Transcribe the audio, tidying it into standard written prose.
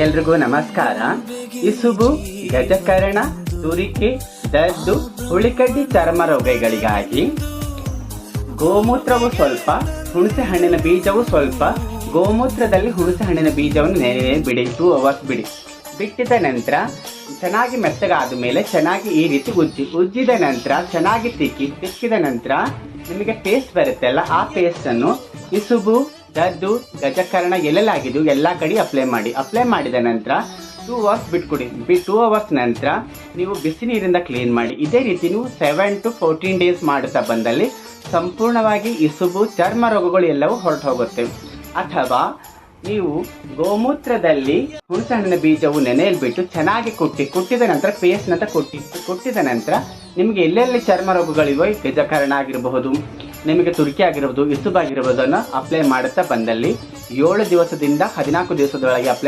ಎಲ್ರಿಗೂ ನಮಸ್ಕಾರ. ಇಸುಬು, ಗಜಕರ್ಣ, ತುರಿಕೆ, ದದ್ದು, ಹುಳಿಕಡ್ಡಿ ಚರ್ಮ ರೋಗಗಳಿಗಾಗಿ ಗೋಮೂತ್ರವು ಸ್ವಲ್ಪ, ಹುಣಸೆ ಹಣ್ಣಿನ ಬೀಜವು ಸ್ವಲ್ಪ. ಗೋಮೂತ್ರದಲ್ಲಿ ಹುಣಸೆ ಹಣ್ಣಿನ ಬೀಜವನ್ನು ನೆನೆ ಬಿಡಿ, 2 hours ಬಿಡಿ. ಬಿಟ್ಟಿದ ನಂತರ ಚೆನ್ನಾಗಿ ಮೆತ್ತಗಾದ ಮೇಲೆ ಚೆನ್ನಾಗಿ ಈ ರೀತಿ ಉಜ್ಜಿದ ನಂತರ ಚೆನ್ನಾಗಿ ತಿಕ್ಕಿದ ನಂತರ ನಿಮಗೆ ಪೇಸ್ಟ್ ಬರುತ್ತಲ್ಲ, ಆ ಪೇಸ್ಟನ್ನು ಇಸುಬು, ದದ್ದು, ಗಜಕರ್ಣ ಎಲ್ಲೆಲ್ಲಾಗಿದ್ದು ಎಲ್ಲ ಕಡೆ ಅಪ್ಲೈ ಮಾಡಿದ ನಂತರ 2 hours ಬಿಟ್ಕೊಡಿ. 2 hours ನಂತರ ನೀವು ಬಿಸಿ ನೀರಿಂದ ಕ್ಲೀನ್ ಮಾಡಿ. ಇದೇ ರೀತಿ ನೀವು 7 to 14 days ಮಾಡುತ್ತಾ ಬಂದಲ್ಲಿ ಸಂಪೂರ್ಣವಾಗಿ ಇಸುಬು, ಚರ್ಮ ರೋಗಗಳು ಎಲ್ಲವೂ ಹೊರಟು ಹೋಗುತ್ತೆ. ಅಥವಾ ನೀವು ಗೋಮೂತ್ರದಲ್ಲಿ ಹುಣಸೆ ಹಣ್ಣಿನ ಬೀಜವು ನೆನೆಯಲ್ಬಿಟ್ಟು ಚೆನ್ನಾಗಿ ಕುಟ್ಟಿದ ನಂತರ ಪೇಸ್ಟ್ ನಂತರ ಕುಟ್ಟಿದ ನಂತರ ನಿಮಗೆ ಎಲ್ಲೆಲ್ಲಿ ಚರ್ಮ ರೋಗಗಳಿವೆ, ಗಜಕರ್ಣ ಆಗಿರಬಹುದು, ನಿಮಗೆ ತುರ್ಕಿ ಆಗಿರಬಹುದು, ಇಸುಬಾಗಿರಬಹುದನ್ನು ಅಪ್ಲೈ ಮಾಡುತ್ತಾ ಬಂದಲ್ಲಿ 7 ದಿವಸದಿಂದ 14 ದಿವಸದೊಳಗೆ ಅಪ್ಲೈ